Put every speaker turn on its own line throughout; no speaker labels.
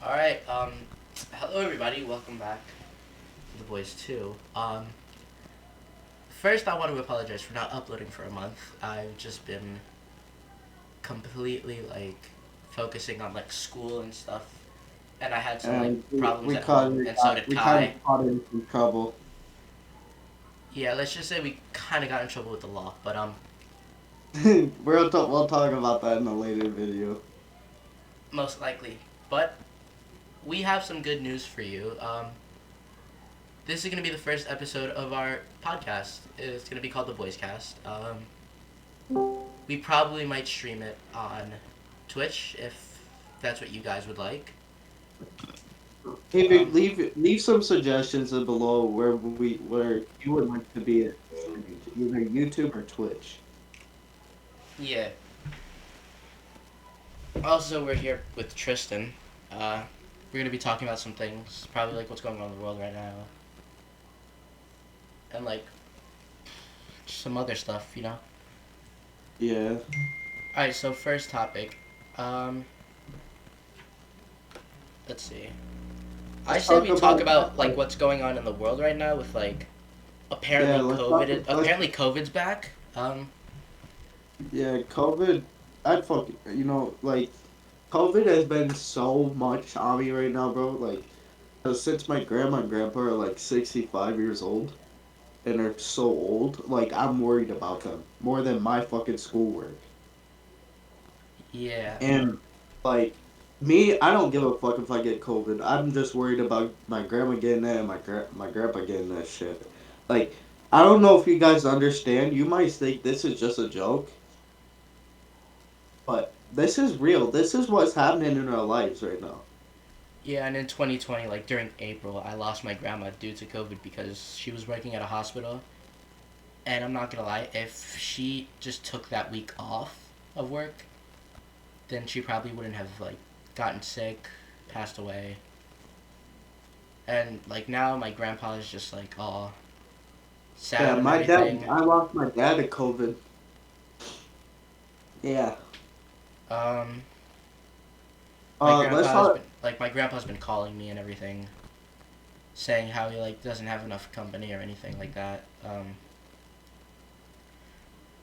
All right. Hello everybody. Welcome back to the Boys Two. First I want to apologize for not uploading for a month. I've just been completely focusing on school and stuff, and I had some
And
problems at home, and so did
we kind of
Kai.
caught in some trouble.
Yeah, let's just say we kind of got in trouble with the law, but
We'll talk about that in a later video.
most likely. But we have some good news for you. This is gonna be the first episode of our podcast. It's gonna be called the BoysCast. We probably might stream it on Twitch if that's what you guys would like. Um,
Leave some suggestions below where you would like to be at either YouTube or Twitch.
yeah. Also, we're here with Tristan. We're gonna be talking about some things, probably what's going on in the world right now, and some other stuff.
Yeah.
All right. So first topic. Um, let's see. I
Let's
say
talk
we talk
about
about what's going on in the world right now with
yeah,
apparently COVID's back.
COVID. I'd fuck COVID has been so much on me right now, bro. Since my grandma and grandpa are 65 years old and are so old, I'm worried about them more than my fucking schoolwork.
Yeah.
And like me, I don't give a fuck if I get COVID. I'm just worried about my grandma getting it and my grandpa getting that shit. Like, I don't know if you guys understand. You might think this is just a joke, but this is real. This is what's happening in our lives right now.
Yeah, and in 2020, during April, I lost my grandma due to COVID because she was working at a hospital. And I'm not gonna lie, if she just took that week off of work, then she probably wouldn't have gotten sick, passed away. And now my grandpa is just all sad
Yeah,
and everything.
I lost my dad to COVID. Yeah.
Um,
Let's talk.
my grandpa's been calling me and everything, saying how he doesn't have enough company or anything like that.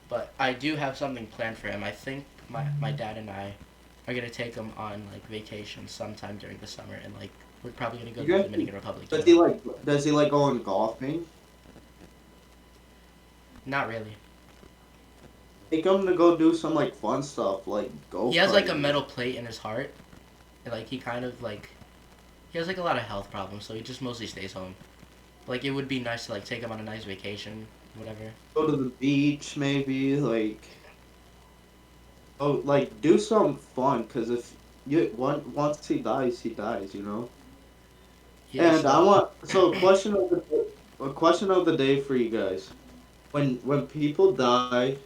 But I do have something planned for him. I think my dad and I are gonna take him on vacation sometime during the summer, and we're probably gonna go
You
to the
guys,
Dominican Republic
does
too.
he like? Does he like going golfing?
Not really.
Take him to go do some fun stuff like
He
go
has a
karting.
metal plate in his heart, and he kind of he has a lot of health problems, so he just mostly stays home. It would be nice to take him on a nice vacation, whatever.
Go to the beach maybe do something fun because if once he dies, you know.
Yeah.
And I
So
want a question of the day for you guys. When people die,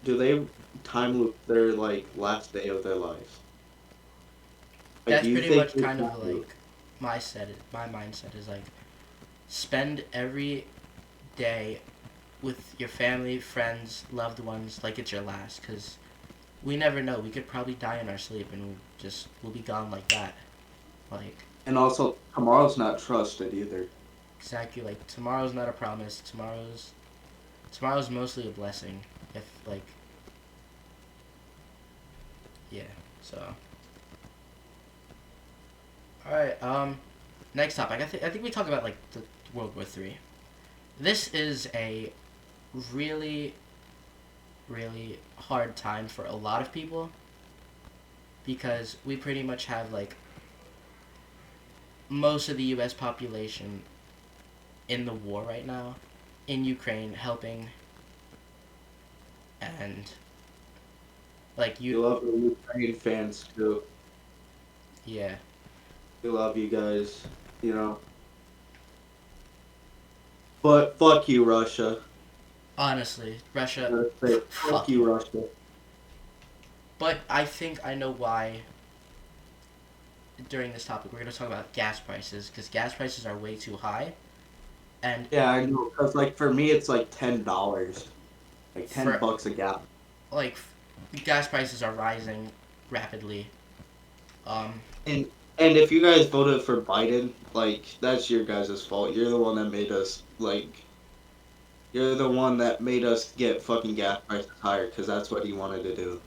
do they time loop their last day of their lives? Do
that's
you
pretty
think
much
they
kind of
time loop?
my mindset is spend every day with your family, friends, loved ones like it's your last, because we never know. We could probably die in our sleep, and we'll be gone like that. Like
And also, tomorrow's not trusted either.
exactly, tomorrow's not a promise. Tomorrow's mostly a blessing. If yeah. So all right. Next topic. I think we talk about the World War III. This is a really really hard time for a lot of people because we pretty much have most of the U.S. population in the war right now, in Ukraine, helping, and
You love the Ukraine fans too.
yeah.
We love you guys. You know. But fuck you, Russia.
Honestly, Russia,
Gotta say, fuck
fuck you.
you, Russia.
But I think I know why. During this topic, we're going to talk about gas prices because gas prices are way too high, and
Yeah, I know. Cause for me, it's $10, like ten
for
bucks a gallon.
like gas prices are rising rapidly. Um,
And And if you guys voted for Biden, like that's your guys' fault. You're the one that made us you're the one that made us get fucking gas prices higher because that's what he wanted to do.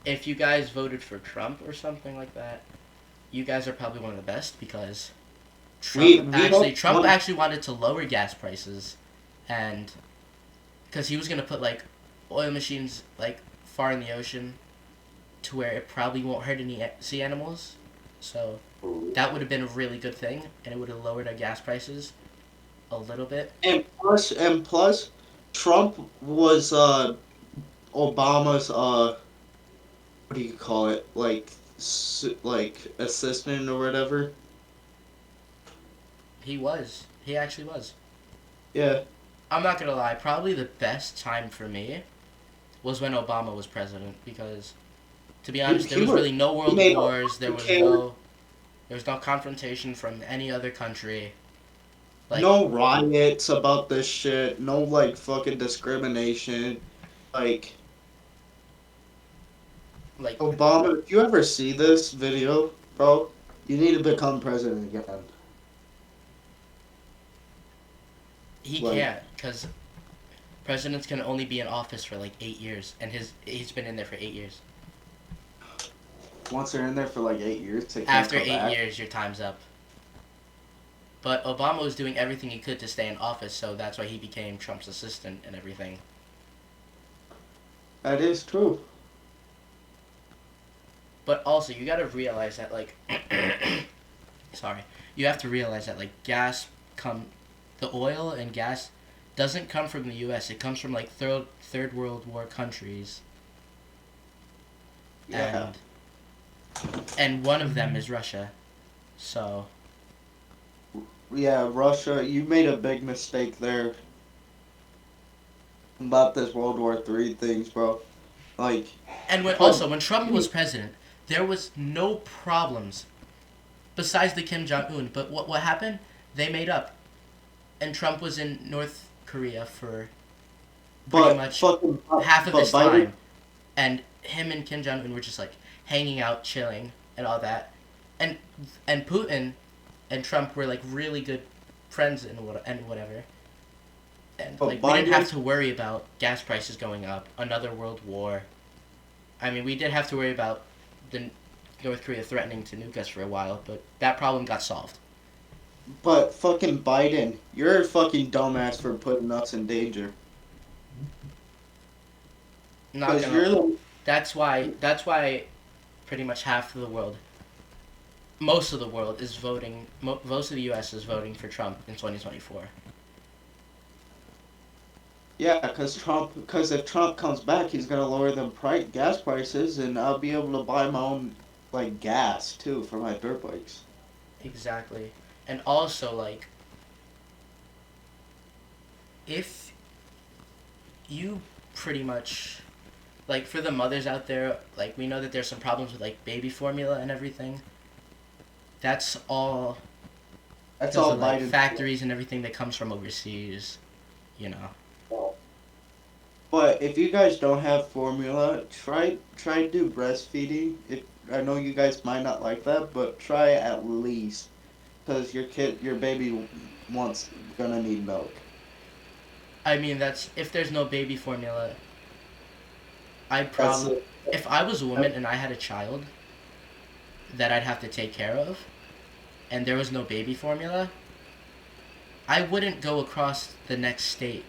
If you guys voted for Trump or something like that, you guys are probably one of the best because
We don't
Trump
want.
actually wanted to lower gas prices, and because he was gonna put like oil machines like far in the ocean to where it probably won't hurt any sea animals. So that would have been a really good thing, and it would have lowered our gas prices a little bit.
And plus, Trump was Obama's what do you call it? Like assistant or whatever.
He was. He actually was.
Yeah.
I'm not gonna lie. Probably the best time for me was when Obama was president because, to be
He,
honest, there
he
was
was
really no
he
world
made
wars.
Obamacare.
There was no confrontation from any other country. Like
No riots about this shit. No like fucking discrimination. Like
like
Obama, if you ever see this video, bro, you need to become president again.
he
Like
can't because presidents can only be in office for like 8 years, and he's been in there for 8 years.
once they're in there for like 8 years, they can't
After
come
eight
back.
years, your time's up. But Obama was doing everything he could to stay in office, so that's why he became Trump's assistant and everything.
That is true.
But also, you gotta realize that, like, sorry, you have to realize that, like, the oil and gas doesn't come from the U.S. It comes from like third world war countries,
Yeah.
and one of them is Russia. So,
Yeah, Russia, you made a big mistake there about this World War III things, bro. Like,
and
but
when Trump was president, there was no problems besides the Kim Jong Un. But what happened? They made up, and Trump was in North Korea for pretty
but
much
fucking
half of
but
his
Biden.
time, and him and Kim Jong Un were just like hanging out, chilling, and all that, and Putin and Trump were like really good friends and whatever, and
But
like we didn't have
Biden.
to worry about gas prices going up, another world war. I mean, we did have to worry about the North Korea threatening to nuke us for a while, but that problem got solved.
But fucking Biden, you're a fucking dumbass for putting us in danger.
Not
Cause
gonna.
you're the
That's why pretty much half of the world, most of the world is voting. Most of the U.S. is voting for Trump in 2024.
yeah. Cause if Trump comes back, he's gonna lower the gas prices, and I'll be able to buy my own like gas too for my dirt bikes.
Exactly, and also like if you pretty much like for the mothers out there, like we know that there's some problems with like baby formula and everything. That's all
That's
because
all
of like
Biden.
factories and everything that comes from overseas. You know.
But if you guys don't have formula, try to do breastfeeding. If I know you guys might not like that, but try at least, cause your baby wants gonna need milk.
I mean, that's if there's no baby formula. I'd
That's
probably, if I was a woman and I had a child that I'd have to take care of, and there was no baby formula, I wouldn't go across the next state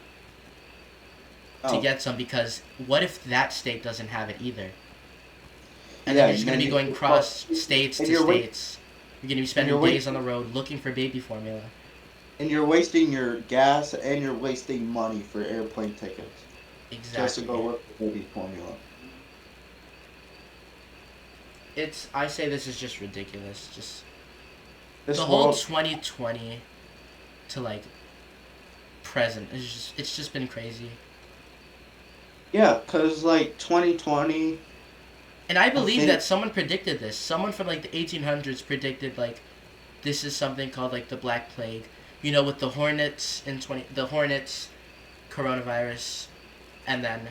to
oh
get some because what if that state doesn't have it either? And then
yeah,
you're just
and
gonna
then
be going cross states
and
to
you're wait
states. You're gonna be
and
spending
you're
days on
wait
the road looking for baby formula.
and you're wasting your gas and you're wasting money for airplane tickets just to
Exactly.
go look for baby formula.
I say this is just ridiculous. Just the
This
whole
world,
2020 to like present. It's just been crazy.
yeah, cause like 2020,
And I
I
believe
think
that someone predicted this. Someone from like the 1800s predicted like this is something called like the Black Plague. You know, with the Hornets the Hornets coronavirus, and then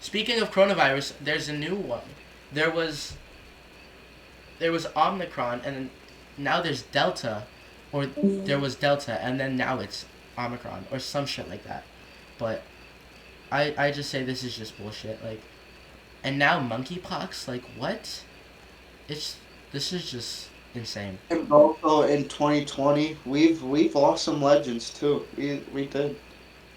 speaking of coronavirus, there's a new one. There was there was Omicron, and then now there's Delta, or there was Delta, and then now it's Omicron, or some shit like that. But I just say this is just bullshit. Like, and now monkeypox. Like, what? It's this is just insane.
And also in 2020, we've lost some legends too. We did.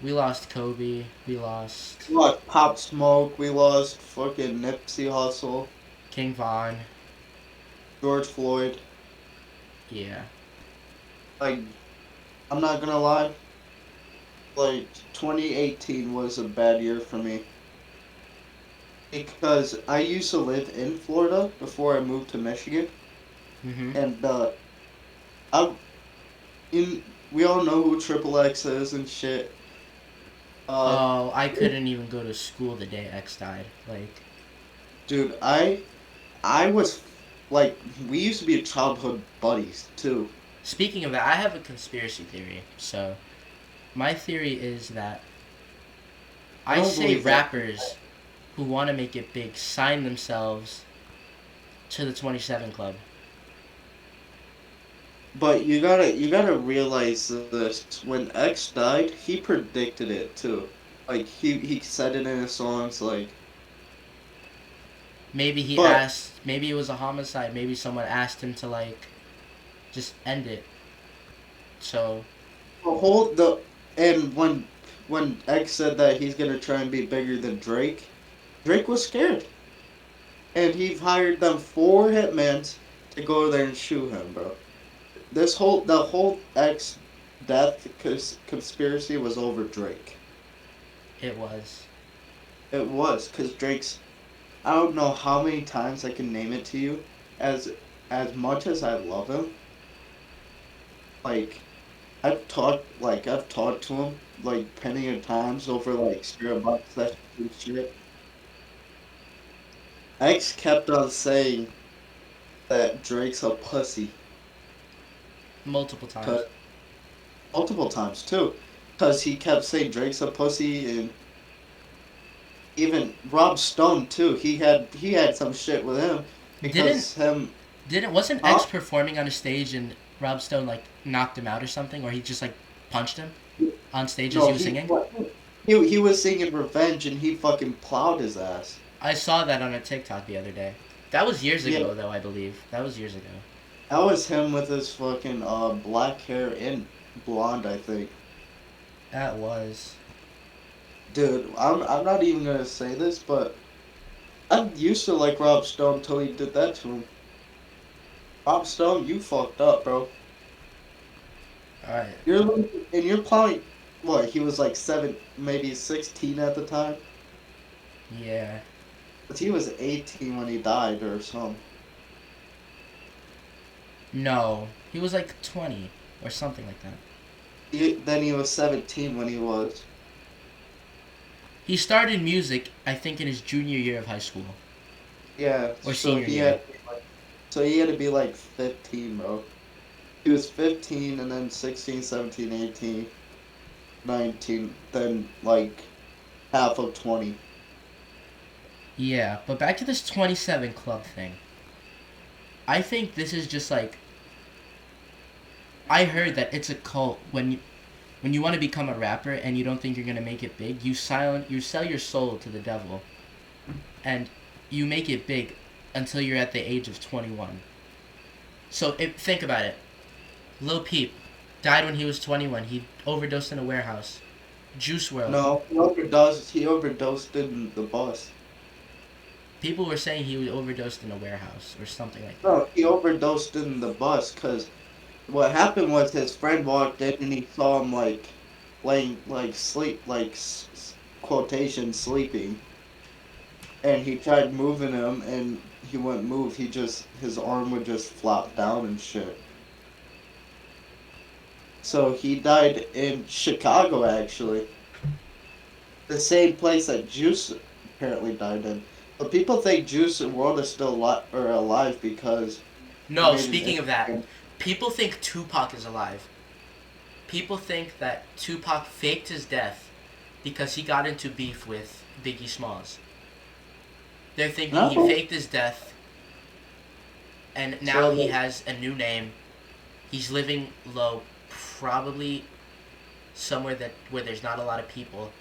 We lost Kobe. We lost
We lost Pop Smoke. We lost fucking Nipsey Hussle,
King Von.
George Floyd.
Yeah.
Like, I'm not gonna lie. Like, 2018 was a bad year for me because I used to live in Florida before I moved to Michigan,
Mhm.
and I in we all know who Triple X is and shit. Uh,
Oh, I couldn't even go to school the day X died. Like,
dude, I was like, we used to be childhood buddies too.
speaking of that, I have a conspiracy theory. So, my theory is that
I
I
don't
say
believe that,
rappers who want to make it big sign themselves to the 27 Club.
but you gotta realize this. When X died, he predicted it too. Like he said it in his songs. Like,
Maybe he
but
asked, maybe it was a homicide, maybe someone asked him to, like, just end it. So,
the whole the and when X said that he's gonna try and be bigger than Drake, Drake was scared, and he hired them 4 hitmen to go there and shoot him, bro. The whole X death conspiracy was over Drake.
it was.
It was because Drake's. I don't know how many times I can name it to you. As much as I love him, like I've talked to him like plenty of times over like Starbucks sessions and shit. X kept on saying that Drake's a pussy,
Multiple
'cause-
times.
multiple times too, because he kept saying Drake's a pussy, and even Rob Stone too. He had some shit with him
Didn't,
because him.
wasn't X
Huh?
performing on a stage and Rob Stone, like, knocked him out or something? Or he just, like, punched him on stage as he
No,
was singing?
he was singing Revenge and he fucking plowed his ass.
I saw that on a TikTok the other day. That was years
Yeah,
ago, though, I believe. That was years ago.
that was him with his fucking black hair and blonde, I think.
That was.
Dude, I'm not even gonna say this, but I used to like Rob Stone until he did that to him. Rob Stone, you fucked up, bro.
Alright.
You're probably what, he was like maybe 16 at the time,
Yeah.
but he was 18 when he died or something.
No. He was like 20 or something like that.
Then he was 17 when he was.
He started music, I think, in his junior year of high school.
Yeah,
Or
so
senior year.
so he had to be like 15, bro. He was 15 and then 16, 17, 18, 19, then like half of 20.
Yeah, but back to this 27 Club thing. I think this is just like. I heard that it's a cult when you want to become a rapper and you don't think you're gonna make it big, you sell your soul to the devil, and you make it big until you're at the age of 21. So think about it. Lil Peep died when he was 21. He overdosed in a warehouse. Juice World.
No, he overdosed in the bus.
People were saying he overdosed in a warehouse or something like that.
No, he overdosed in the bus because what happened was his friend walked in and he saw him like laying like sleep like quotation sleeping, and he tried moving him and he wouldn't move. His arm would just flop down and shit. So he died in Chicago, actually, the same place that Juice apparently died in. But people think Juice and World is still alive because he
No,
made an
speaking of that,
Instagram.
people think Tupac is alive. People think that Tupac faked his death because he got into beef with Biggie Smalls. They're thinking he
No,
faked his death And now
So
he
like,
has a new name. He's living low, probably somewhere that where there's not a lot of people.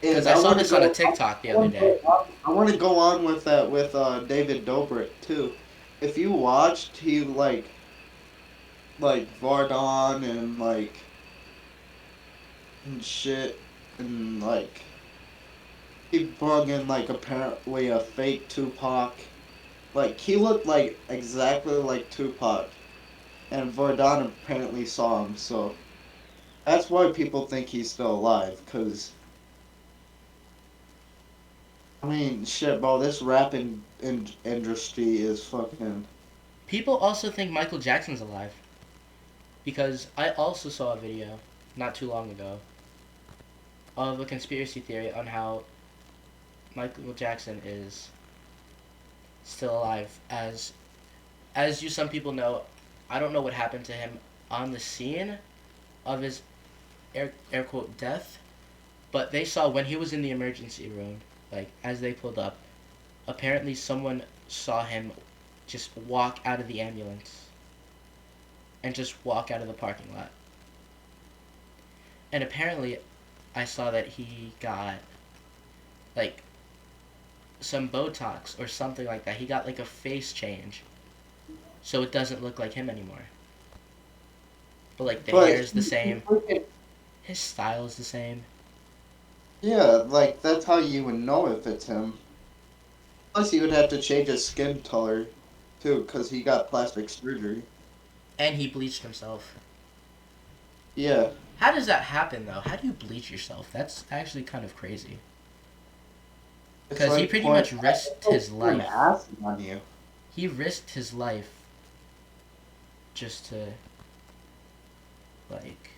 Because
and
I
I
saw
want to
this on a
go.
TikTok the other day.
I want to go on with that with David Dobrik too. If you watched, he like Vardon and like and shit and like he brought in like apparently a fake Tupac. Like he looked like exactly like Tupac, and Vardon apparently saw him. So that's why people think he's still alive. Cause I mean, shit, bro, this industry is fucking.
People also think Michael Jackson's alive because I also saw a video not too long ago of a conspiracy theory on how Michael Jackson is still alive. As you some people know, I don't know what happened to him on the scene of his air quote death, but they saw when he was in the emergency room, like as they pulled up, apparently someone saw him just walk out of the ambulance and just walk out of the parking lot. And apparently I saw that he got like some Botox or something like that. He got like a face change so it doesn't look like him anymore. But like the hair
But
is the same,
freaking
his style is the same,
yeah, like that's how you would know if it's him. Plus, he would have to change his skin color too, cause he got plastic surgery.
and he bleached himself.
Yeah,
How does that happen though? How do you bleach yourself? That's actually kind of crazy.
it's
Because he
like
pretty much risked his
pouring
life.
acid on you.
He risked his life just to, like,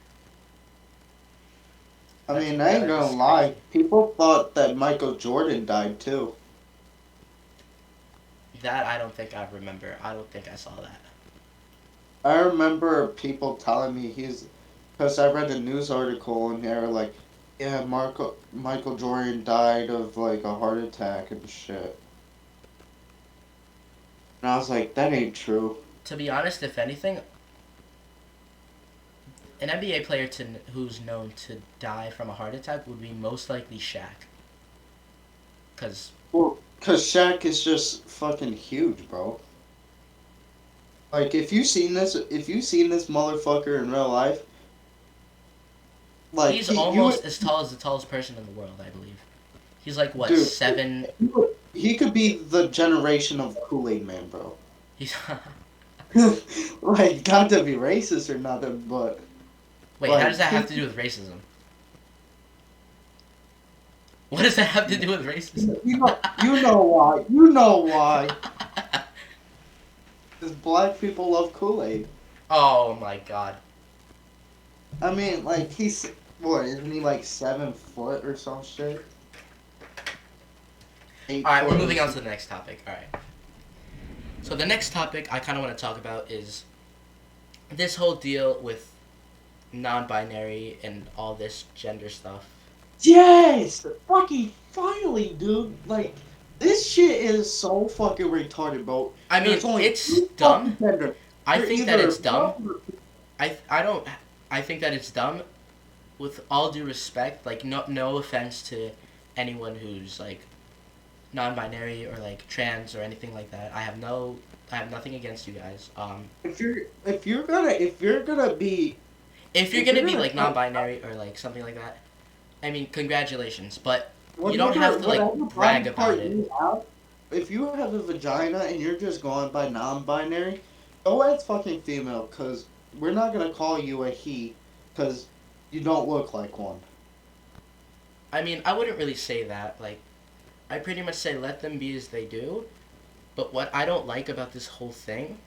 I
that's,
mean, I ain't
that
gonna
is crazy.
lie. People thought that Michael Jordan died too.
That I don't think I remember. I don't think I saw that.
I remember people telling me because I read a news article and they were like, yeah, Michael Jordan died of like a heart attack and shit. And I was like, that ain't true.
To be honest, if anything, an NBA player who's known to die from a heart attack would be most likely Shaq. Because
Well, cause Shaq is just fucking huge, bro. Like if you seen this motherfucker in real life, like
he's
you would,
almost as tall as the tallest person in the world, I believe. He's like, what,
dude,
7?
he could be the generation of Kool Aid Man, bro.
He's.
Like, not to be racist or nothing, but
Wait, how does
like
that have to do with racism? What does that have to do with racism?
you know why, because black people love Kool Aid.
Oh my god.
I mean, like he's what isn't he like 7 foot or some shit? Eight
Alright, we're
foot or
moving on to
something.
the next topic. Alright. So the next topic I kind of want to talk about is this whole deal with non-binary and all this gender stuff.
Yes, fucking finally, dude. Like this shit is so fucking retarded, bro.
I mean,
There's only
it's
two
dumb.
fucking genders.
I
You're
think that
either
it's dumb. I don't. I think that it's dumb. With all due respect, like no offense to anyone who's like non-binary or like trans or anything like that. I have nothing against you guys.
If you're gonna be
If you're
if
gonna
you're
be
gonna
like non-binary or like something like that, I mean, congratulations. But you don't
whatever
have to like
whatever
brag
body
about
part
it.
you have, if you have a vagina and you're just going by non-binary, go as fucking female, cause we're not gonna call you a he, cause you don't look like one.
I mean, I wouldn't really say that. Like, I pretty much say let them be as they do. But what I don't like about this whole thing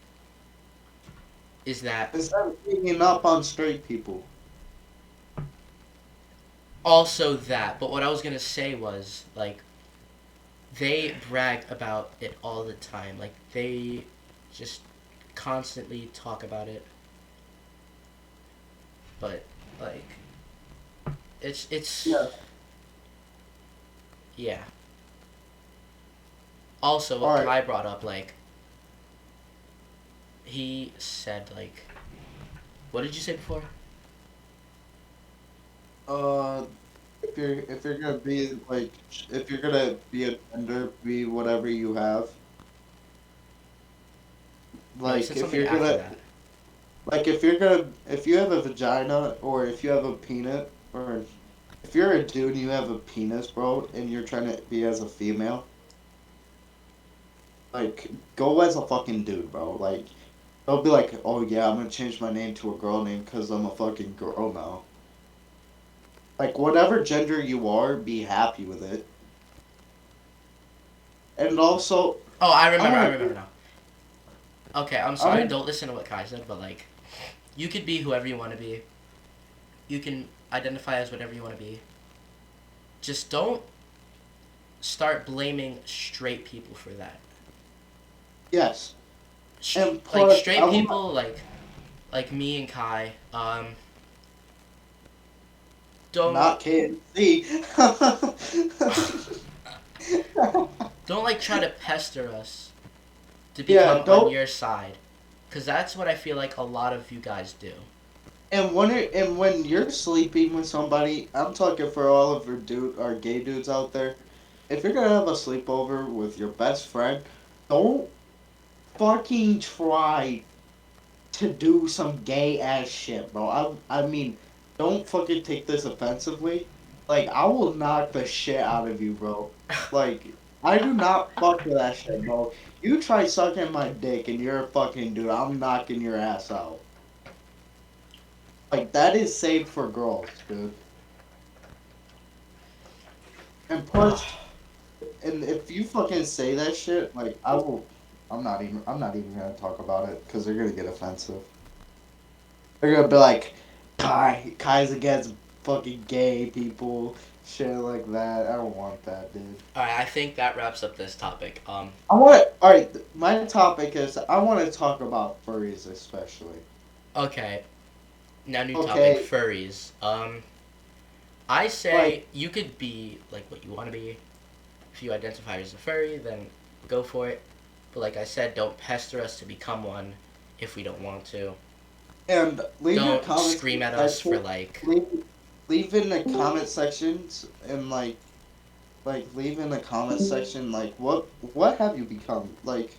is that
Instead of ganging up on straight people.
also that. But what I was gonna say was like they brag about it all the time. Like they just constantly talk about it. But like it's
Yeah.
yeah. Also, what
Alright.
Kai brought up, like, he said, like, what did you say before?
Uh, if you're gonna be like, if you're gonna be a gender, be whatever you have.
No, he said
Like if
something
you're
after
gonna,
that.
like if you have a vagina or if you have a penis or if you're a dude and you have a penis, bro, and you're trying to be as a female, like go as a fucking dude, bro. Like don't be like, oh yeah, I'm gonna change my name to a girl name because I'm a fucking girl now. Like whatever gender you are, be happy with it. And also,
Oh, I
I
remember. I
want
remember now. Okay, I'm
I
sorry.
want
Don't listen to what Kai said, but like, you could be whoever you want to be. You can identify as whatever you want to be. Just don't start blaming straight people for that.
yes. And
Like
plus, I
straight
want
people, like me and Kai, don't
not KFC.
don't like try to pester us to
Yeah,
become on
don't.
your side, cause that's what I feel like a lot of you guys do.
And when you're sleeping with somebody, I'm talking for all of our gay dudes out there. If you're gonna have a sleepover with your best friend, don't fucking try to do some gay ass shit, bro. I mean, don't fucking take this offensively. Like, I will knock the shit out of you, bro. Like, I do not fuck with that shit, bro. You try sucking my dick and you're a fucking dude, I'm knocking your ass out. Like, that is safe for girls, dude. And plus, and if you fucking say that shit, like, I will. I'm not even gonna talk about it because they're gonna get offensive. They're gonna be like, Kai's against fucking gay people, shit like that. I don't want that, dude.
All right, I think that wraps up this topic.
All right, my topic is I want to talk about furries, especially.
Okay, now new topic,
Okay,
furries. I
like,
say you could be like what you want to be. If you identify as a furry, then go for it. But like I said, don't pester us to become one if we don't want to.
and leave your
Don't
comments in
scream
the
at us for
section.
like,
Leave, leave in the comment sections and like leave in the comment section like what have you become like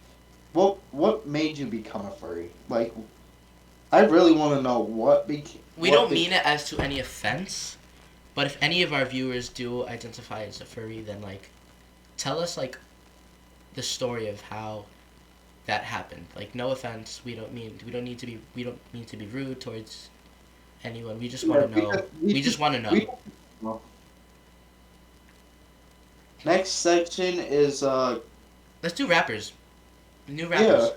what made you become a furry like I really want to know
we don't mean it as to any offense, but if any of our viewers do identify as a furry, then like tell us like the story of how that happened. Like no offense, we don't need to be we don't mean to be rude towards anyone. We just want
yeah,
to know. We just want to
we
know.
well, next section is
Let's do rappers. New
yeah
rappers.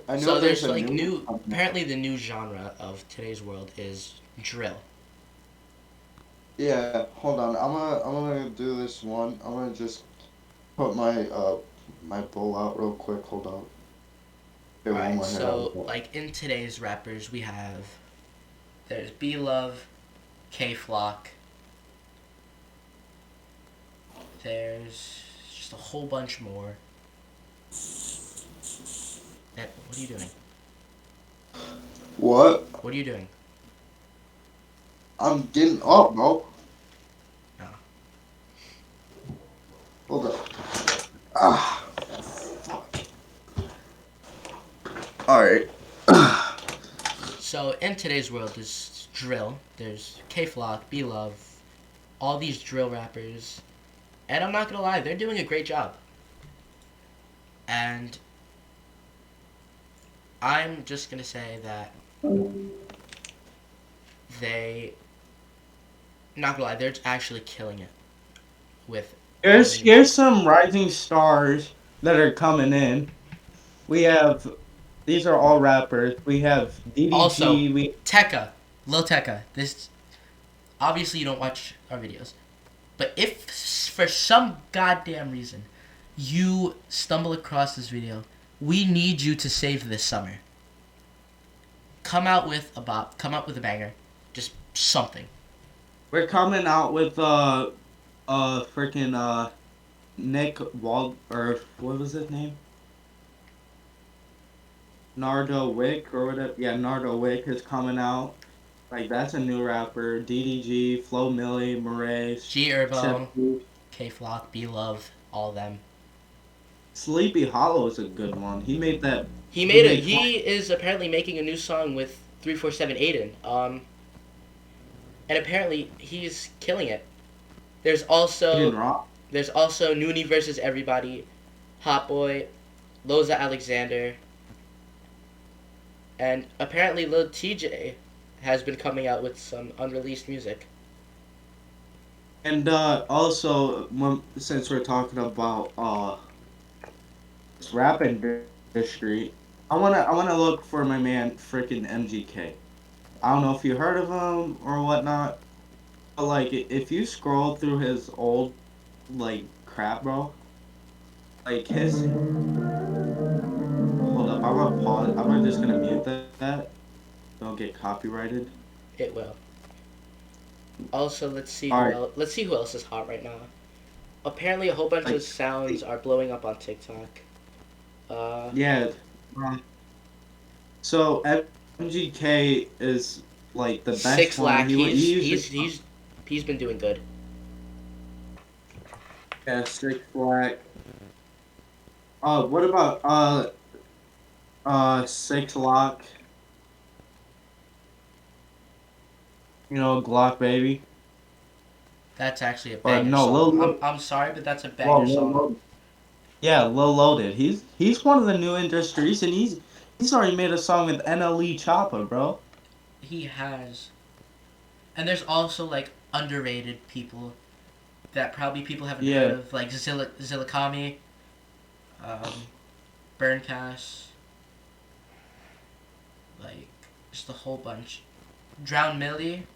I know
So
there's
there's
a
like
new
new. Apparently, the new genre of today's world is drill.
yeah hold on I'm gonna do this one I'm gonna just put my bowl out real quick hold on get
All
one
right.
more hit out of
So
it.
like in today's rappers, we have there's B Love, K Flock. There's just a whole bunch more. What are you doing?
What
What are you doing?
I'm getting up bro
No.
hold on ah all right
So in today's world, there's drill. There's K Flock, B Love, all these drill rappers, and I'm not gonna lie, they're doing a great job. And I'm just gonna say that they, not gonna lie, they're actually killing it with all the new.
Here's some rising stars that are coming in. We have these are all rappers. We have
Also,
DDG. We
Tekka, Lil Tekka. This obviously you don't watch our videos, but if for some goddamn reason you stumble across this video, we need you to save this summer. Come out with a bop. Come out with a banger. Just something.
we're coming out with freaking Nick Wald, or what was his name? Nardo Wick or whatever. Yeah, Nardo Wick is coming out. Like that's a new rapper. DDG, Flo Milli, Murray,
G Herbo,
Shep.
K Flock, B Love, all of them.
Sleepy Hollow is a good one. He made that.
He
He
made a.
made 20
He is apparently making a new song with 347 Aiden. And apparently he's killing it. There's also
Aiden Rock.
there's also Noonie versus Everybody, Hot Boy, Loza Alexander, and apparently Lil TJ has been coming out with some unreleased music.
And also, since we're talking about this rap industry, I wanna look for my man freaking MGK. I don't know if you heard of him or whatnot, but like if you scroll through his old like crap, bro, like his hold up, I'm gonna pause. Just gonna mute that. Don't get copyrighted.
It will. Also, let's see
All
who
right,
else. Let's see who else is hot right now. Apparently, a whole bunch of
like
sounds are blowing up on TikTok. Uh,
yeah. Um, so MGK is like the best
Six
one.
Lack.
He usually
He's been doing good.
yeah, Six Black. What about Six Lock? You know, Glock Baby.
That's actually a
Or
banger
no,
song. I'm sorry, but that's a banger
Lil
song.
Loaded. Yeah, Lil Loaded. He's one of the new industries, and he's already made a song with NLE Choppa, bro.
He has. And there's also like underrated people that probably people haven't heard
Yeah,
of, like Zillakami, um, Burncast, like just a whole bunch. Drown Millie,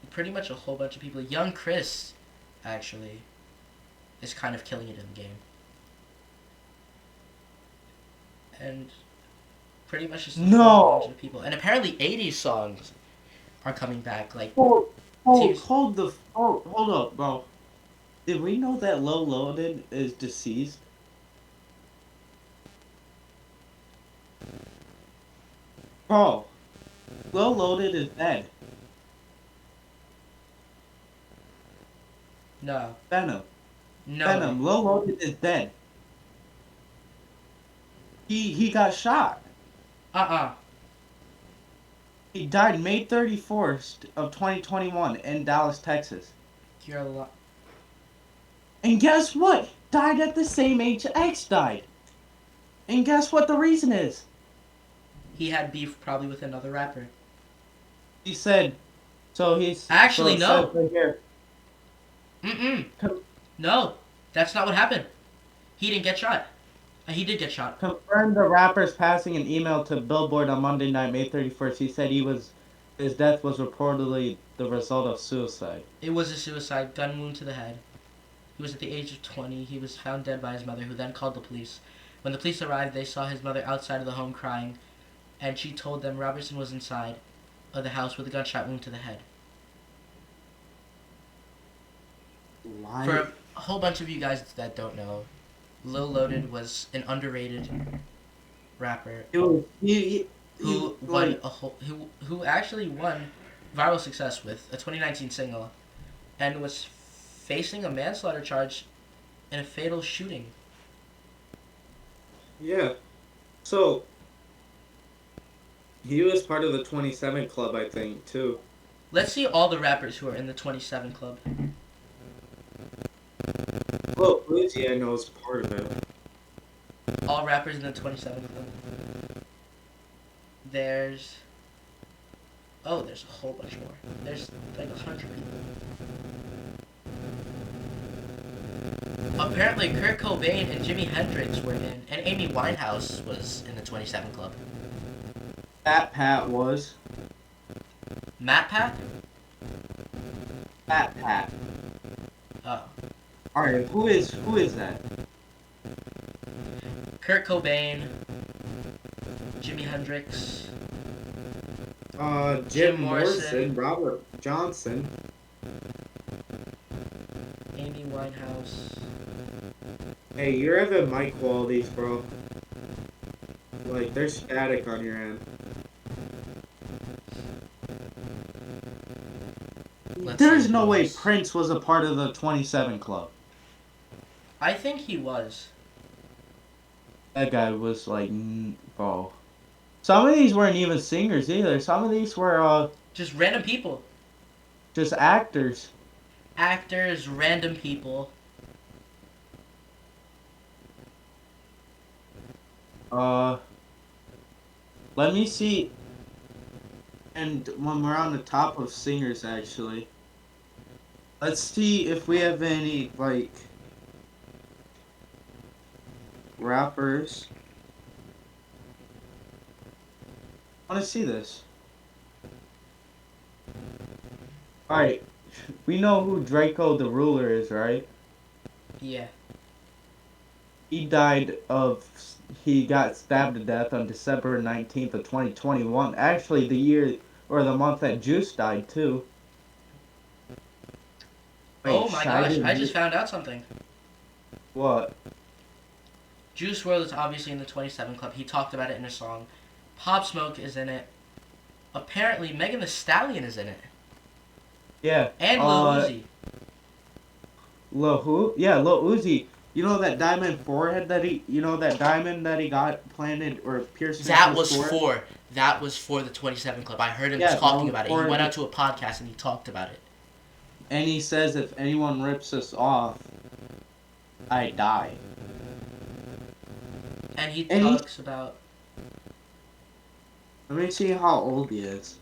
pretty much a whole bunch of people. Young Chris, actually, is kind of killing it in the game. And pretty much just a whole bunch
no.
of people. And apparently 80s songs are coming back. Like, Tears.
Hold up, bro. Did we know that Lil Loaded is deceased? Bro, Lil Loaded is dead.
No.
Venom.
No way.
Venom. Lil Loaded is dead. He got shot.
Uh-uh.
He died May 31st of 2021 in Dallas, Texas.
You're a lot.
And guess what? Died at the same age X died. And guess what the reason is?
He had beef probably with another rapper.
He said, so
Actually,
it says
no.
right here.
Mm-mm. No. That's not what happened. He didn't get shot. He did get shot.
Confirmed the rapper's passing an email to Billboard on Monday night, May 31st. He said his death was reportedly the result of suicide.
It was a suicide, gun wound to the head. He was at the age of 20. He was found dead by his mother, who then called the police. When the police arrived, they saw his mother outside of the home crying, and she told them Robertson was inside of the house with a gunshot wound to the head.
Why?
For a whole bunch of you guys that don't know, Lil Loaded was an underrated rapper
It was,
who won
like,
a whole who actually won viral success with a 2019 single, and was facing a manslaughter charge in a fatal shooting.
yeah. So he was part of the 27 Club, I think, too.
Let's see all the rappers who are in the 27 Club.
Well, Uzi, I know, is part of it.
All rappers in the 27 Club. There's there's a whole bunch more. There's like 100 people. Apparently, Kurt Cobain and Jimi Hendrix were in, and Amy Winehouse was in the 27 Club.
Fat Pat was.
Matt Pat?
Fat Pat.
Oh.
Alright, who is that?
Kurt Cobain, Jimi Hendrix,
Jim
Jim
Morrison,
Morrison.
Robert Johnson.
else.
Hey, you're having mic qualities, bro. Like, there's static on your end.
Let's see
There's
who
no way
else.
Prince was a part of the 27 Club.
I think he was.
That guy was like, bro. Some of these weren't even singers either. Some of these were
Just random people.
just actors.
Actors, random people.
Uh, let me see. And when we're on the top of singers, actually, let's see if we have any like rappers. I want to see this. All right, we know who Draco the Ruler is, right?
Yeah.
He died of. He got stabbed to death on December 19th of 2021. Actually, the year or the month that Juice died too.
Oh
Wait,
my gosh, I
Scheiden.
just found out something.
What?
Juice WRLD is obviously in the 27 Club. He talked about it in a song. Pop Smoke is in it. Apparently, Megan Thee Stallion is in it.
Yeah.
And Lil Uzi.
Lil who? Yeah, Lil Uzi. You know that diamond forehead that he, you know that diamond that he got planted or pierced into
That
his
was
forehead?
for that was for the 27 Club. I heard him
Yeah, that
talking
was
about it. He
for
went
the,
out to a podcast and he talked about it.
and he says if anyone rips this off, I die.
And he
And he,
talks about
let me see how old he is.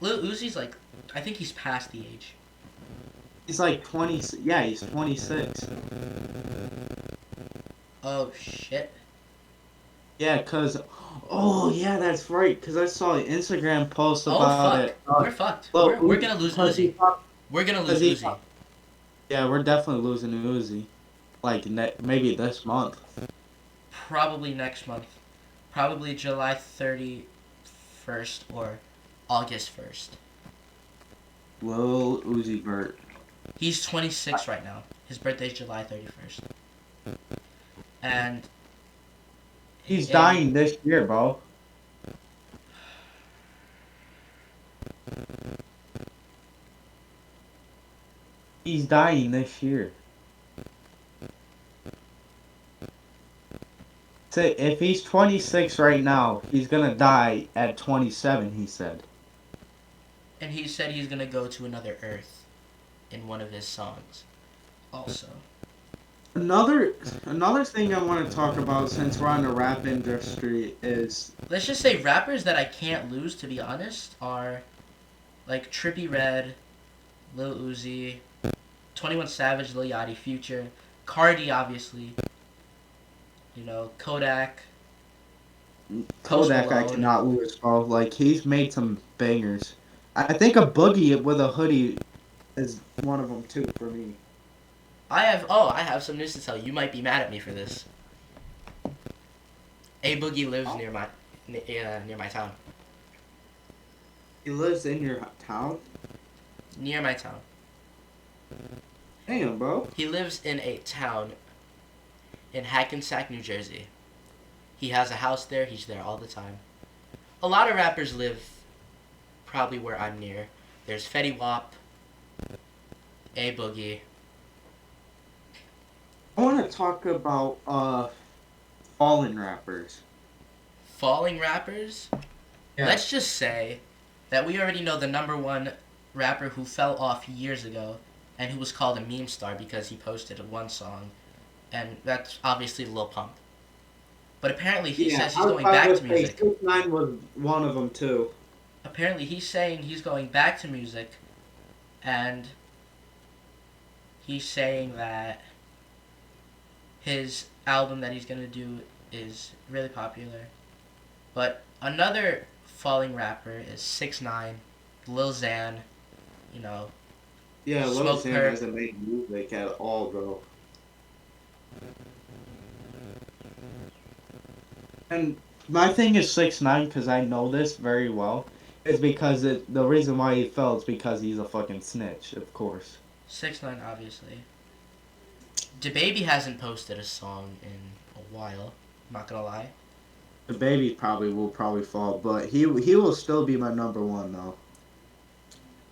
Lil Uzi's like, I think he's past the age.
He's like 20, yeah, he's 26.
Oh shit.
Yeah, oh yeah, that's right, cause I saw an Instagram post
Oh
about
fuck.
it.
We're fucked.
Lil
We're
Uzi,
gonna lose
cause
Uzi.
he, cause
We're gonna lose
he,
Uzi.
yeah, we're definitely losing Uzi. Like, maybe this month.
Probably next month. Probably July 31st or August 1st.
Lil Uzi Vert.
He's 26 right now. His birthday's July 31st. And
He's
in
dying this year, bro. He's dying this year. So if he's 26 right now, he's gonna die at 27, he said.
and he said he's gonna go to another Earth in one of his songs. Also,
Another another thing I want to talk about since we're on the rap industry is
let's just say rappers that I can't lose, to be honest, are like Trippie Redd, Lil Uzi, 21 Savage, Lil Yachty, Future, Cardi, obviously. You know, Kodak, Post
Kodak I
Malone.
cannot lose, bro. Like he's made some bangers. I think a boogie with a hoodie is one of them too for me.
I have some news to tell you. You might be mad at me for this. A Boogie lives near my town.
He lives in your town?
Near my town.
Damn, bro.
He lives in a town in Hackensack, New Jersey. He has a house there. He's there all the time. A lot of rappers live probably where I'm near. There's Fetty Wap, A Boogie.
I want to talk about fallen rappers.
Falling rappers.
Yeah.
Let's just say that we already know the number one rapper who fell off years ago and who was called a meme star because he posted one song, and that's obviously Lil Pump. But apparently he says he's going back to music.
6ix9ine was one of them too.
Apparently he's saying he's going back to music, and he's saying that his album that he's gonna do is really popular. But another falling rapper is 6ix9ine, Lil Xan, you know,
Yeah, Lil
Smoke
Xan
Perp.
hasn't made music at all, bro. And my thing is 6ix9ine because I know this very well. Is because the reason why he fell is because he's a fucking snitch, of course.
6ix9ine obviously. DaBaby hasn't posted a song in a while. I'm not gonna lie.
The baby probably will probably fall, but he will still be my number one though.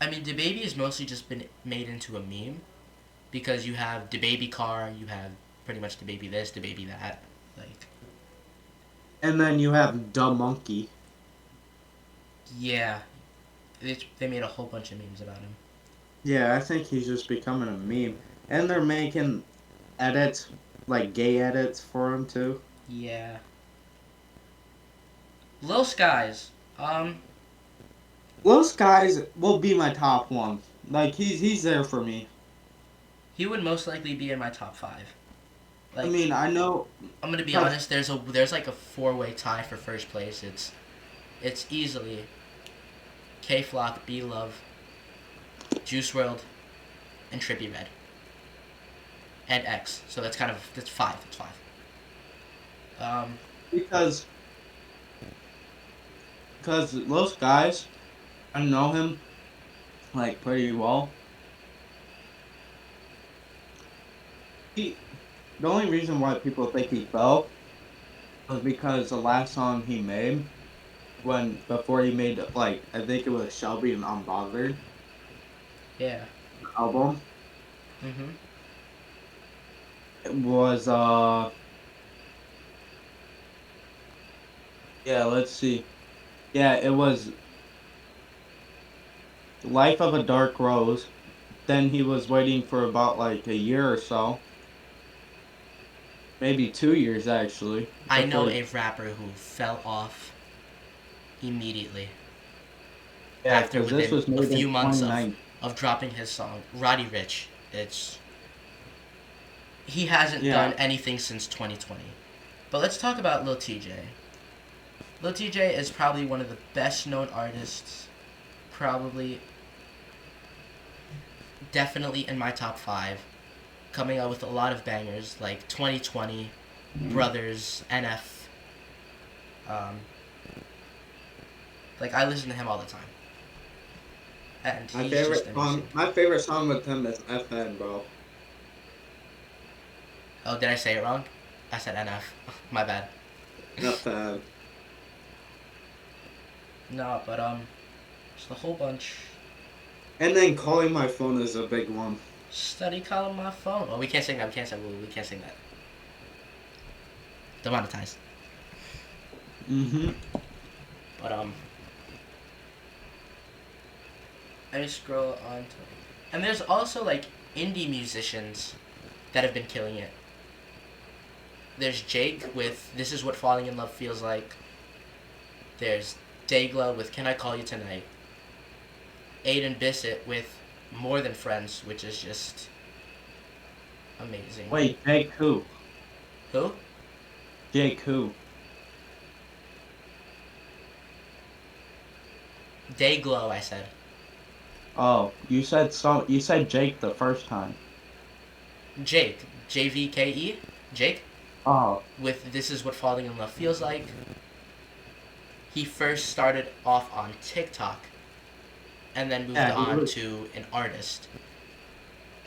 I mean, DaBaby has mostly just been made into a meme because you have DaBaby car, you have pretty much DaBaby this, DaBaby that. Like,
And then you have the monkey.
yeah, they made a whole bunch of memes about him.
Yeah, I think he's just becoming a meme. And they're making edits, like gay edits for him too.
Yeah. Lil Skies.
Lil Skies will be my top one. Like he's there for me.
He would most likely be in my top five.
I
Like,
mean, I know
I'm gonna be
because
honest. There's like a four-way tie for first place. It's easily K Flock, B Love, Juice World, and Trippie Redd, and X. So that's five. It's five. Um,
because because Lil Skies, I know him like pretty well. He The only reason why people think he fell was because the last song he made when before he made like I think it was Shelby and Unbothered
yeah.
album.
Mhm.
It was yeah, let's see. Yeah, it was Life of a Dark Rose. Then he was waiting for about like a year or so, maybe 2 years actually,
I know
before.
a rapper who fell off immediately
Yeah,
after
because this
within
was
a
made in
few months of
2019.
dropping his song, Roddy Rich. It's he hasn't
Yeah,
done anything since 2020. But let's talk about Lil TJ. Lil TJ is probably one of the best known artists, probably definitely in my top five, coming out with a lot of bangers like 2020, Brothers, NF. Um, like I listen to him all the time, and he's just amazing.
my favorite song with him is FN, bro.
Oh, did I say it wrong? I said NF. My bad.
FN.
No, but just a whole bunch.
And then Calling My Phone is a big one.
Study calling my phone. Oh, we can't sing that. We can't sing that. Demonetized.
Mm-hmm.
But let me scroll on to, and there's also like indie musicians that have been killing it. There's Jake with "This Is What Falling in Love Feels Like." There's Dayglow with "Can I Call You Tonight." Aiden Bissett with "More Than Friends," which is just amazing.
Wait, Jake who?
Who?
Jake who?
Dayglow, I said.
Oh, you said some. You said Jake the first time.
Jake. JVKE. Jake.
Oh,
With "This Is What Falling in Love Feels Like." He first started off on TikTok and then moved
yeah,
on to an artist.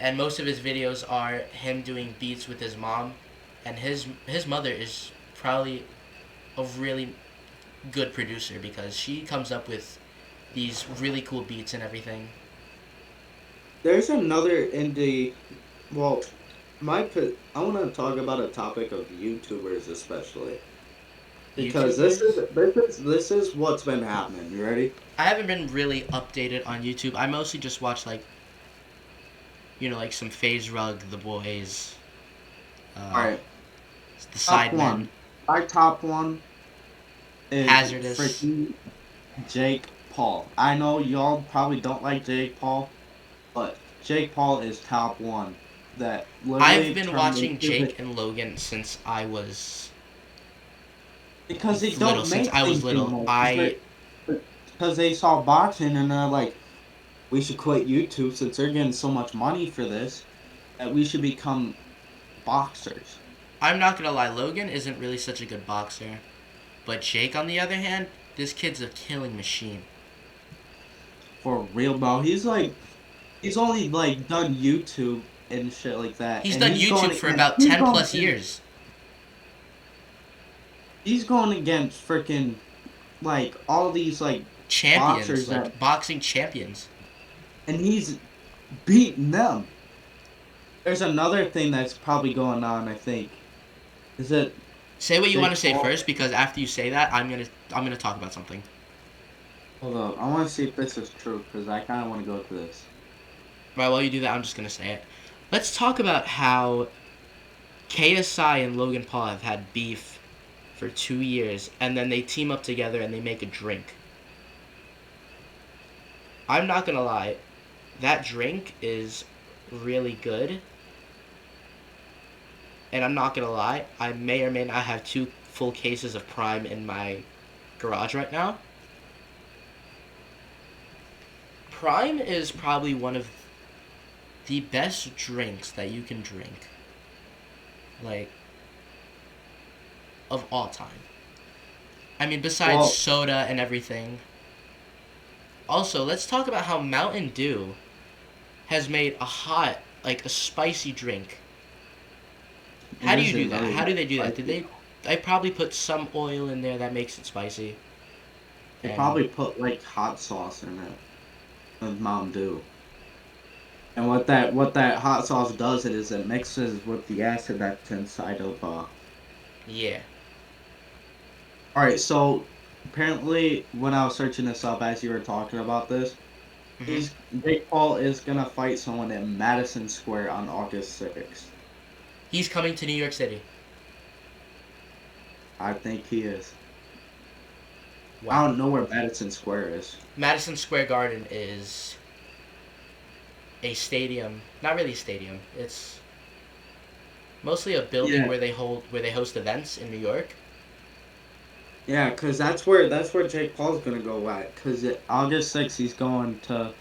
And most of his videos are him doing beats with his mom, and his mother is probably a really good producer because she comes up with these really cool beats and everything.
there's another indie. Well, I want to talk about a topic of YouTubers especially because
YouTubers?
this is what's been happening. You ready?
I haven't been really updated on YouTube. I mostly just watch like like some Phase Rug, The Boys,
All
uh,
right,
the
top
Sidemen,
one. My top one is
Hazardous.
freaking Jake Paul. I know y'all probably don't like Jake Paul, but Jake Paul is top one. That
I've
literally
been
turned
watching
into the
Jake and Logan since I was
because they
little.
don't
Since
make
I was
things
little,
anymore. Because they saw boxing and they're like, we should quit YouTube since they're getting so much money for this that we should become boxers.
I'm not gonna lie, Logan isn't really such a good boxer, but Jake, on the other hand, this kid's a killing machine.
For real, bro. He's only like done YouTube and shit like that.
He's
And
done
he's going
YouTube for
against
about 10 plus years.
he's going against freaking like all these like
Champions,
boxers that,
like boxing champions.
and he's beating them. There's another thing that's probably going on. I think is that
Say what you want
Jake
to say
Paul.
first, because after you say that, I'm gonna talk about something.
Hold up, I want to see if this is true because I kind of want to go to this.
Right, while you do that, I'm just gonna say it. Let's talk about how KSI and Logan Paul have had beef for 2 years, and then they team up together and they make a drink. I'm not gonna lie, that drink is really good, and I'm not gonna lie, I may or may not have 2 full cases of Prime in my garage right now. Prime is probably one of the best drinks that you can drink, like, of all time. I mean, besides
Well,
soda and everything. Also, let's talk about how Mountain Dew has made a hot, like a spicy drink.
it
How do you do
isn't
that?
really
How do
that
they do that? Did
spicy.
they? I probably put some oil in there that makes it spicy.
They
And
probably put like hot sauce in it with Mountain Dew. And what that hot sauce does it is it mixes with the acid that's inside of
yeah.
All right, so apparently when I was searching this up as you were talking about this,
hmm
he's Jake Paul is gonna fight someone in Madison Square on August 6th.
He's coming to New York City.
I think he is. I
Wow.
don't know where Madison Square is.
Madison Square Garden is a stadium. Not really a stadium. It's mostly a building
Yeah,
where they host events in New York.
yeah, cause that's where Jake Paul's gonna go at. Cause August 6th he's going to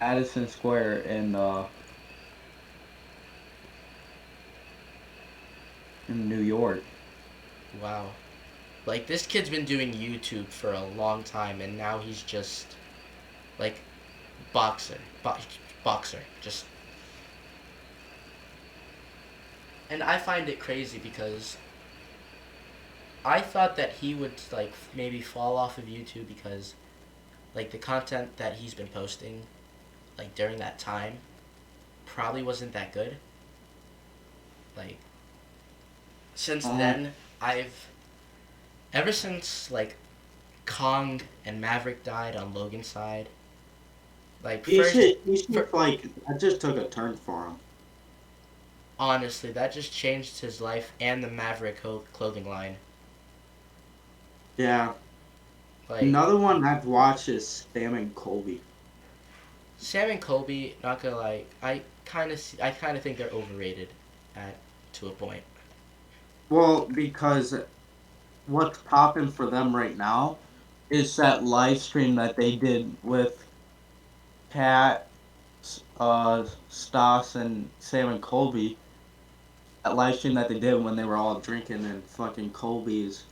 Madison Square in New York.
Wow. Like this kid's been doing YouTube for a long time, and now he's just like boxer, boxer. Just, and I find it crazy because I thought that he would like maybe fall off of YouTube because like the content that he's been posting like during that time probably wasn't that good. Like since
Um,
then, I've ever since like Kong and Maverick died on Logan's side. Like first,
he should
for
like I just took a turn for him.
honestly, that just changed his life and the Maverick clothing line.
Yeah.
Like
Another one I've watched is Sam and Colby.
Sam and Colby, not gonna lie, I kind of think they're overrated, at to a point.
Well, because what's popping for them right now is that live stream that they did with Kat, Stas, and Sam and Colby. That live stream that they did when they were all drinking and fucking Colby's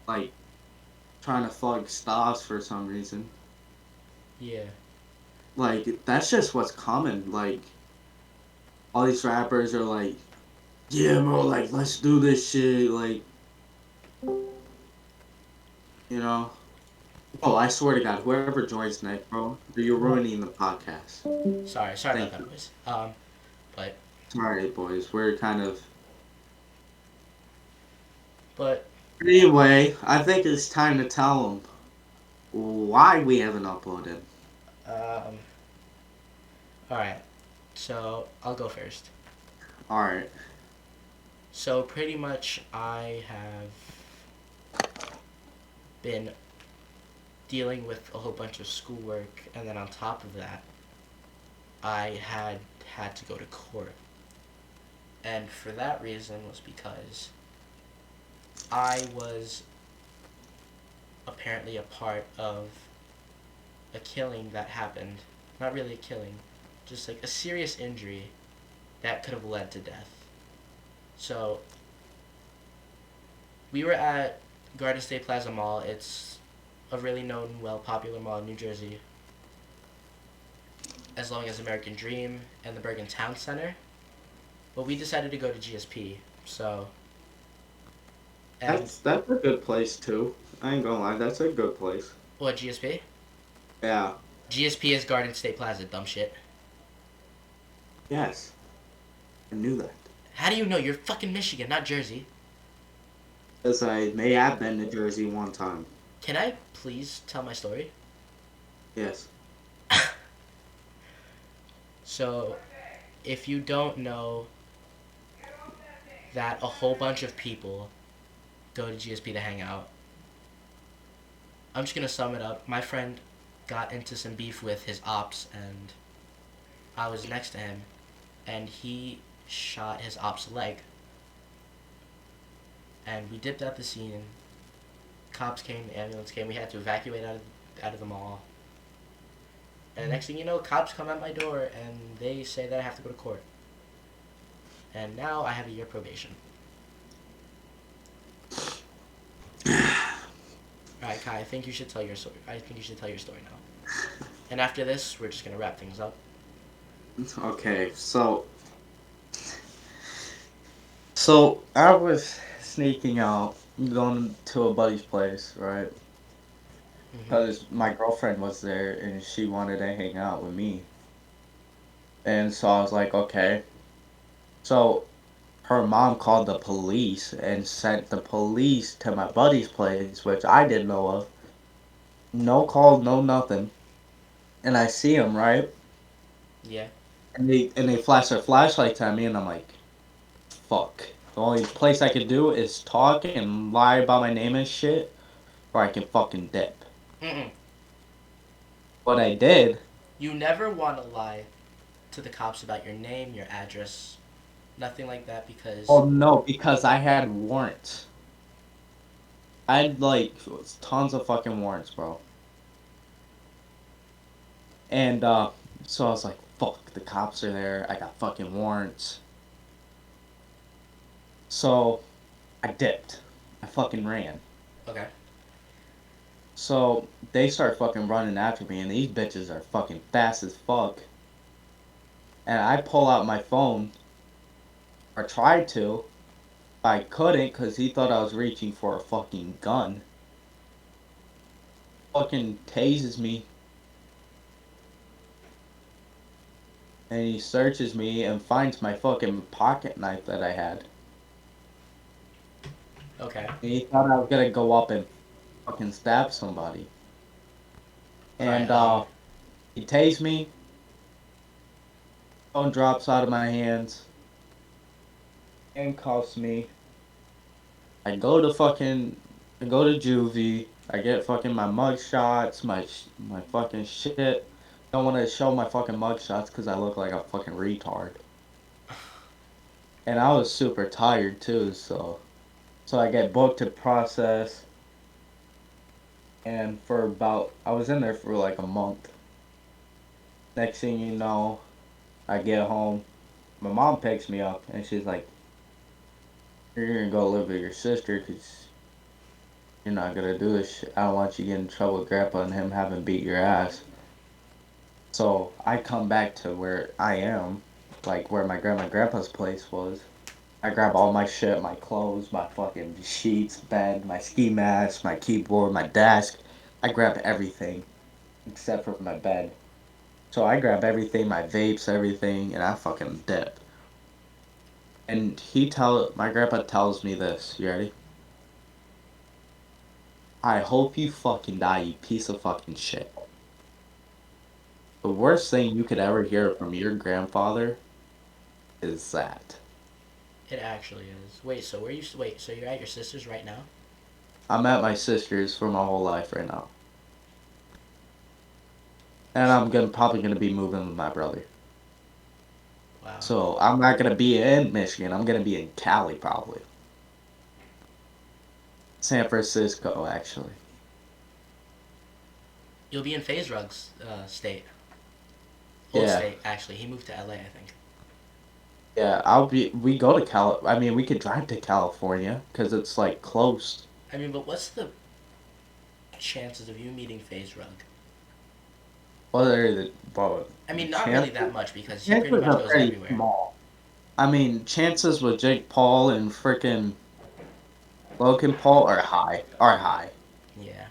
like trying to fuck Stas for some reason.
Yeah,
Like that's just what's coming. Like all these rappers are like, yeah, bro, like let's do this shit. Like you know. Oh, I swear to God, whoever joins next, bro, you're ruining the podcast.
sorry about
Thank
that,
you.
boys. But
Sorry, boys. We're kind of.
but
Anyway, I think it's time to tell them why we haven't uploaded.
um, all right. So I'll go first.
Alright.
So pretty much, I have been dealing with a whole bunch of schoolwork, and then on top of that, I had to go to court. And for that reason was because I was apparently a part of a killing that happened. Not really a killing, just like a serious injury that could have led to death. So we were at Garden State Plaza Mall. It's a really known, well, popular mall in New Jersey. as long as American Dream and the Bergen Town Center. But we decided to go to GSP. So, and
That's a good place too. I ain't gonna lie, that's a good place.
what GSP?
Yeah.
GSP is Garden State Plaza, dumb shit.
Yes. I knew that.
How do you know? You're fucking Michigan, not Jersey.
Because I may have been to Jersey one time.
Can I please tell my story?
Yes.
So, if you don't know that a whole bunch of people go to GSP to hang out, I'm just gonna sum it up. My friend got into some beef with his ops, and I was next to him, and he shot his op's leg. And we dipped out the scene. Cops came, the ambulance came. We had to evacuate out of the mall. And the next thing you know, cops come at my door and they say that I have to go to court. And now I have a year probation. Alright, Kai, I think you should tell your story. I think you should tell your story now. And after this, we're just gonna wrap things up.
Okay, so I was sneaking out, going to a buddy's place, right?
Mm-hmm.
Because my girlfriend was there and she wanted to hang out with me. And so I was like, okay. So her mom called the police and sent the police to my buddy's place, which I didn't know of. No call, no nothing. And I see him, right?
Yeah.
And they flash their flashlights at me, and I'm like, fuck. The only place I could do is talk and lie about my name and shit, or I can fucking dip.
Mm-mm.
What I did,
You never want to lie to the cops about your name, your address, nothing like that because.
oh no, because I had warrants. I had like tons of fucking warrants, bro. And so I was like, fuck, the cops are there. I got fucking warrants. So I dipped. I fucking ran.
Okay.
So they start fucking running after me, and these bitches are fucking fast as fuck. And I pull out my phone, or tried to. I couldn't because he thought I was reaching for a fucking gun. Fucking tases me, and he searches me and finds my fucking pocket knife that I had.
Okay.
And he thought I was gonna go up and fucking stab somebody.
Alright,
And he tased me, phone drops out of my hands, handcuffs me. I go to juvie. I get fucking my mug shots, my fucking shit. Don't want to show my fucking mug shots because I look like a fucking retard. And I was super tired too, so I get booked to process. And I was in there for like a month. Next thing you know, I get home. My mom picks me up and she's like, "You're gonna go live with your sister because you're not gonna do this shit. I don't want you getting in trouble with Grandpa and him having beat your ass." So I come back to where I am, like where my grandma and grandpa's place was. I grab all my shit, my clothes, my fucking sheets, bed, my ski mask, my keyboard, my desk. I grab everything except for my bed. So I grab everything, my vapes, everything, and I fucking dip. And my grandpa tells me this. You ready? I hope you fucking die, you piece of fucking shit. The worst thing you could ever hear from your grandfather is that.
it actually is. Wait, so so you're at your sister's right now?
I'm at my sister's for my whole life right now. And I'm probably gonna be moving with my brother.
Wow.
So I'm not gonna be in Michigan. I'm gonna be in Cali probably. San Francisco actually.
You'll be in Phase Rug's state. Old
Yeah.
state, actually. He moved to LA, I think.
Yeah, we go to I mean, we could drive to California because it's like close.
I mean, but what's the chances of you meeting Phase Rug?
What are the but
I mean, not really that
chances?
much because he pretty
Chances
much
are
goes
very
everywhere.
small. I mean, chances with Jake Paul and frickin' Logan Paul are high. Are high.
Yeah.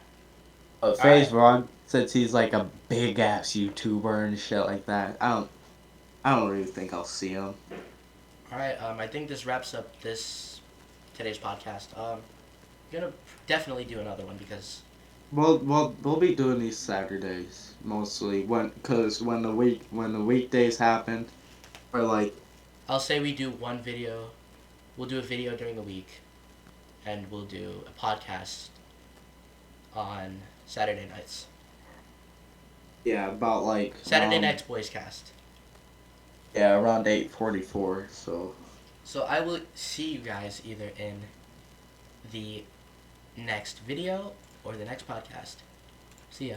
But
All right.
FaZe Run, since he's like a big ass YouTuber and shit like that, I don't really think I'll see him.
All right. I think this wraps up today's podcast. Gonna definitely do another one because
Well, we'll be doing these Saturdays mostly cause when the weekdays happen, or like
I'll say we do one video. We'll do a video during the week, and we'll do a podcast on Saturday nights.
yeah, about like
Saturday
around
night's BoysCast.
yeah around 8:44. So
So I will see you guys either in the next video or the next podcast. See ya.